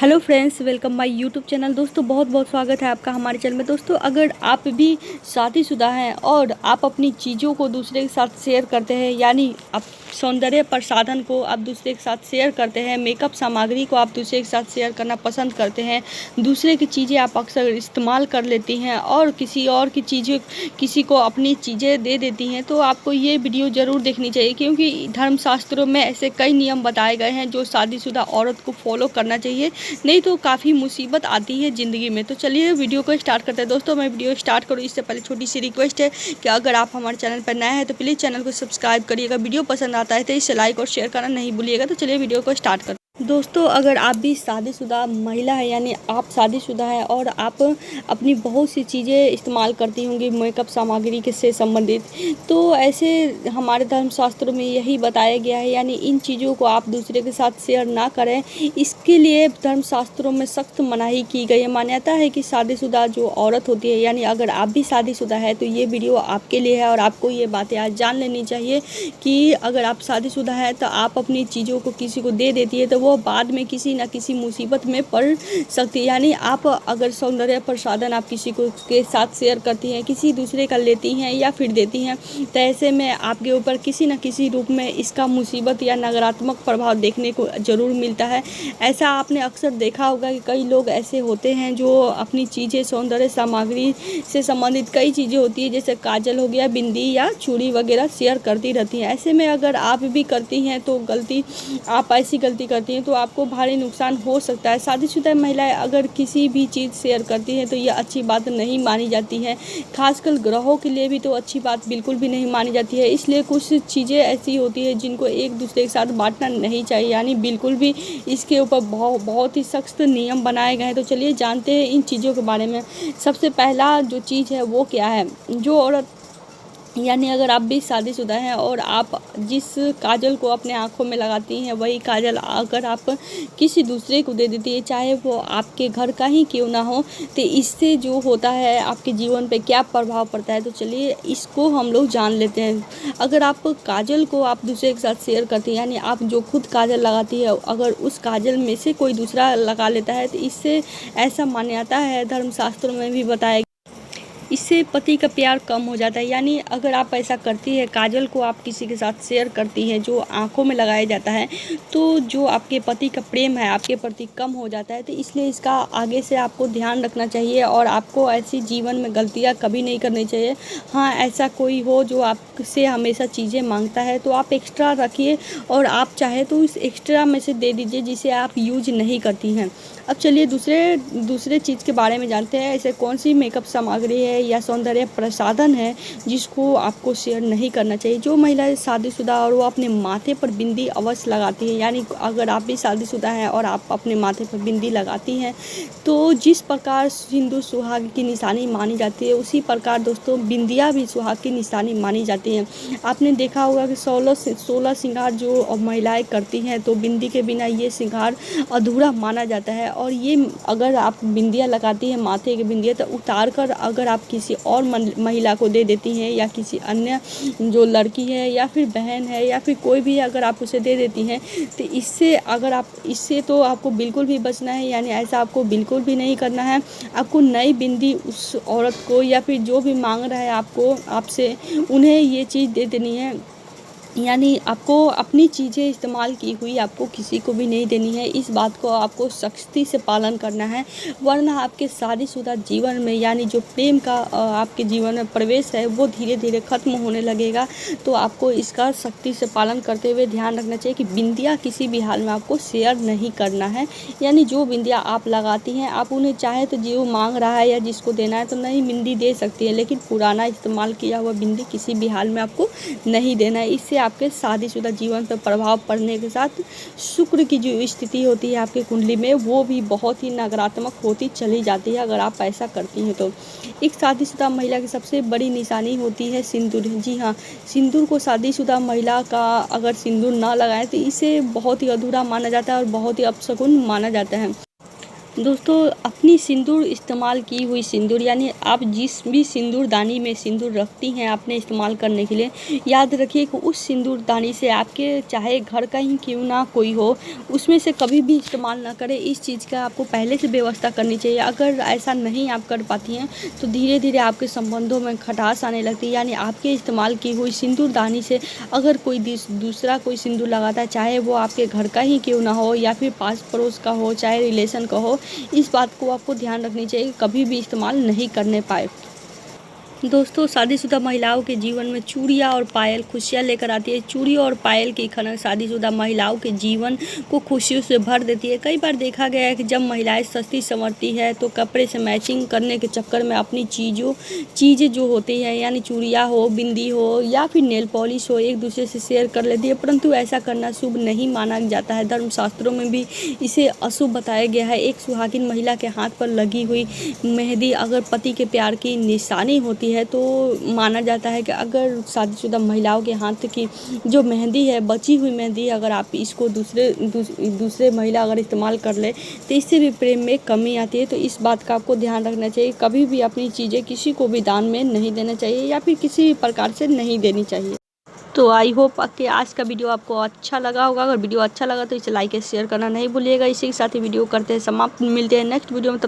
Hello friends, welcome my YouTube channel. दोस्तों बहुत बहुत स्वागत है आपका हमारे चैनल में। दोस्तों अगर आप भी शादीशुदा हैं और आप अपनी चीज़ों को दूसरे के साथ शेयर करते हैं, यानी आप सौंदर्य प्रसाधन को आप दूसरे के साथ शेयर करते हैं, मेकअप सामग्री को आप दूसरे के साथ शेयर करना पसंद करते हैं, दूसरे की चीज़ें आप अक्सर इस्तेमाल कर लेती हैं और किसी और की चीज़ें किसी को अपनी चीज़ें दे देती हैं, तो आपको ये वीडियो ज़रूर देखनी चाहिए, क्योंकि धर्मशास्त्रों में ऐसे कई नियम बताए गए हैं जो शादीशुदा औरत को फॉलो करना चाहिए, नहीं तो काफ़ी मुसीबत आती है ज़िंदगी में। तो चलिए वीडियो को स्टार्ट करते हैं। दोस्तों मैं वीडियो स्टार्ट करूँ इससे पहले छोटी सी रिक्वेस्ट है कि अगर आप हमारे चैनल पर नए हैं तो प्लीज़ चैनल को सब्सक्राइब करिएगा। वीडियो पसंद आता है तो इसे लाइक और शेयर करना नहीं भूलिएगा। तो चलिए वीडियो को स्टार्ट करते हैं। दोस्तों अगर आप भी शादीशुदा महिला है, यानी आप शादीशुदा है और आप अपनी बहुत सी चीज़ें इस्तेमाल करती होंगी मेकअप सामग्री के से संबंधित, तो ऐसे हमारे धर्मशास्त्रों में यही बताया गया है, यानी इन चीज़ों को आप दूसरे के साथ शेयर ना करें। इसके लिए धर्मशास्त्रों में सख्त मनाही की गई है। मान्यता है कि शादीशुदा जो औरत होती है, यानी अगर आप भी शादीशुदा है तो ये वीडियो आपके लिए है और आपको ये बातें आज जान लेनी चाहिए कि अगर आप शादीशुदा है तो आप अपनी चीज़ों को किसी को दे देती है तो वो बाद में किसी न किसी मुसीबत में पड़ सकती है। यानी आप अगर सौंदर्य प्रसाधन आप किसी को के साथ शेयर करती हैं, किसी दूसरे का लेती हैं या फिर देती हैं, तो ऐसे में आपके ऊपर किसी न किसी रूप में इसका मुसीबत या नकारात्मक प्रभाव देखने को ज़रूर मिलता है। ऐसा आपने अक्सर देखा होगा कि कई लोग ऐसे होते हैं जो अपनी चीज़ें सौंदर्य सामग्री से संबंधित कई चीज़ें होती है, जैसे काजल हो गया, बिंदी या चूड़ी वगैरह शेयर करती रहती हैं। ऐसे में अगर आप भी करती हैं तो आप ऐसी गलती करती हैं तो आपको भारी नुकसान हो सकता है। शादीशुदा महिलाएं अगर किसी भी चीज़ शेयर करती हैं तो यह अच्छी बात नहीं मानी जाती है। खासकर ग्रहों के लिए भी तो अच्छी बात बिल्कुल भी नहीं मानी जाती है। इसलिए कुछ चीज़ें ऐसी होती है जिनको एक दूसरे के साथ बांटना नहीं चाहिए, यानी बिल्कुल भी इसके ऊपर बहुत ही सख्त नियम बनाए गए हैं। तो चलिए जानते हैं इन चीज़ों के बारे में। सबसे पहला जो चीज़ है वो क्या है, जो औरत, यानी अगर आप भी शादीशुदा हैं और आप जिस काजल को अपने आँखों में लगाती हैं वही काजल अगर आप किसी दूसरे को दे देती है, चाहे वो आपके घर का ही क्यों ना हो, तो इससे जो होता है आपके जीवन पे क्या प्रभाव पड़ता है, तो चलिए इसको हम लोग जान लेते हैं। अगर आप काजल को आप दूसरे के साथ शेयर करती हैं, यानी आप जो खुद काजल लगाती है अगर उस काजल में से कोई दूसरा लगा लेता है, तो इससे ऐसा मान्यता है धर्मशास्त्रों में भी बताया, इससे पति का प्यार कम हो जाता है। यानी अगर आप ऐसा करती है, काजल को आप किसी के साथ शेयर करती हैं जो आँखों में लगाया जाता है, तो जो आपके पति का प्रेम है आपके प्रति कम हो जाता है। तो इसलिए इसका आगे से आपको ध्यान रखना चाहिए और आपको ऐसी जीवन में गलतियाँ कभी नहीं करनी चाहिए। हाँ, ऐसा कोई हो जो आपसे हमेशा चीज़ें मांगता है तो आप एक्स्ट्रा रखिए और आप चाहे तो इस एक्स्ट्रा में से दे दीजिए जिसे आप यूज नहीं करती हैं। अब चलिए दूसरे चीज़ के बारे में जानते हैं। ऐसे कौन सी मेकअप सामग्री है या सौंदर्य प्रसाधन है जिसको आपको शेयर नहीं करना चाहिए। जो महिलाएं शादीशुदा और वो अपने माथे पर बिंदी अवश्य लगाती हैं, यानी अगर आप भी शादीशुदा हैं और आप अपने माथे पर बिंदी लगाती हैं, तो जिस प्रकार सिंदूर सुहाग की निशानी मानी जाती है, उसी प्रकार दोस्तों बिंदिया भी सुहाग की निशानी मानी जाती हैं। आपने देखा होगा कि 16 श्रृंगार जो महिलाएं करती हैं, तो बिंदी के बिना ये श्रृंगार अधूरा माना जाता है। और ये अगर आप बिंदिया लगाती हैं माथे की बिंदिया, तो उतार कर अगर आप किसी और महिला को दे देती हैं या किसी अन्य जो लड़की है या फिर बहन है या फिर कोई भी अगर आप उसे दे देती हैं, तो इससे तो आपको बिल्कुल भी बचना है, यानी ऐसा आपको बिल्कुल भी नहीं करना है। आपको नई बिंदी उस औरत को या फिर जो भी मांग रहा है आपसे उन्हें ये चीज़ दे देनी है, यानी आपको अपनी चीज़ें इस्तेमाल की हुई आपको किसी को भी नहीं देनी है। इस बात को आपको सख्ती से पालन करना है, वरना आपके शादीशुदा जीवन में यानी जो प्रेम का आपके जीवन में प्रवेश है वो धीरे धीरे ख़त्म होने लगेगा। तो आपको इसका सख्ती से पालन करते हुए ध्यान रखना चाहिए कि बिंदिया किसी भी हाल में आपको शेयर नहीं करना है। यानी जो बिंदिया आप लगाती हैं आप उन्हें चाहे तो जो मांग रहा है या जिसको देना है तो नई बिंदी दे सकती है, लेकिन पुराना इस्तेमाल किया हुआ बिंदी किसी भी हाल में आपको नहीं देना है। इससे आपके शादीशुदा जीवन पर प्रभाव पड़ने के साथ शुक्र की जो स्थिति होती है आपकी कुंडली में वो भी बहुत ही नकारात्मक होती चली जाती है अगर आप ऐसा करती हैं। तो एक शादीशुदा महिला की सबसे बड़ी निशानी होती है सिंदूर। जी हाँ, सिंदूर को शादीशुदा महिला का अगर सिंदूर ना लगाए तो इसे बहुत ही अधूरा माना जाता है और बहुत ही अपशगुन माना जाता है। दोस्तों, अपनी सिंदूर इस्तेमाल की हुई सिंदूर यानी आप जिस भी सिंदूरदानी में सिंदूर रखती हैं अपने इस्तेमाल करने के लिए, याद रखिए कि उस सिंदूरदानी से आपके चाहे घर का ही क्यों ना कोई हो, उसमें से कभी भी इस्तेमाल ना करें। इस चीज़ का आपको पहले से व्यवस्था करनी चाहिए। अगर ऐसा नहीं आप कर पाती हैं तो धीरे धीरे आपके संबंधों में खटास आने लगती है। यानी आपके इस्तेमाल की हुई सिंदूरदानी से अगर कोई दूसरा कोई सिंदूर लगाता है, चाहे वो आपके घर का ही क्यों ना हो या फिर पास पड़ोस का हो, चाहे रिलेशन का हो, इस बात को आपको ध्यान रखनी चाहिए, कभी भी इस्तेमाल नहीं करने पाए। दोस्तों, शादीशुदा महिलाओं के जीवन में चूड़ियाँ और पायल खुशियाँ लेकर आती है। चूड़ी और पायल की खनक शादीशुदा महिलाओं के जीवन को खुशियों से भर देती है। कई बार देखा गया है कि जब महिलाएं सस्ती संवरती है तो कपड़े से मैचिंग करने के चक्कर में अपनी चीज़ें जो होती हैं यानी चूड़ियाँ हो, बिंदी हो या फिर नेल पॉलिश हो, एक दूसरे से शेयर कर लेती है, परंतु ऐसा करना शुभ नहीं माना जाता है। धर्मशास्त्रों में भी इसे अशुभ बताया गया है। एक सुहागिन महिला के हाथ पर लगी हुई मेहंदी अगर पति के प्यार की निशानी होती है तो माना जाता है कि अगर शादीशुदा महिलाओं के हाथ की जो मेहंदी है, बची हुई मेहंदी, अगर आप इसको दूसरे महिला अगर इस्तेमाल कर ले तो इससे भी प्रेम में कमी आती है। तो इस बात का आपको ध्यान रखना चाहिए। कभी भी अपनी चीज़ें किसी को भी दान में नहीं देना चाहिए या फिर किसी भी प्रकार से नहीं देनी चाहिए। तो आई होप कि आज का वीडियो आपको अच्छा लगा होगा। अगर वीडियो अच्छा लगा तो इसे लाइक और शेयर करना नहीं भूलिएगा। इसी के साथ ही वीडियो करते हैं समाप्त। मिलते हैं नेक्स्ट वीडियो में।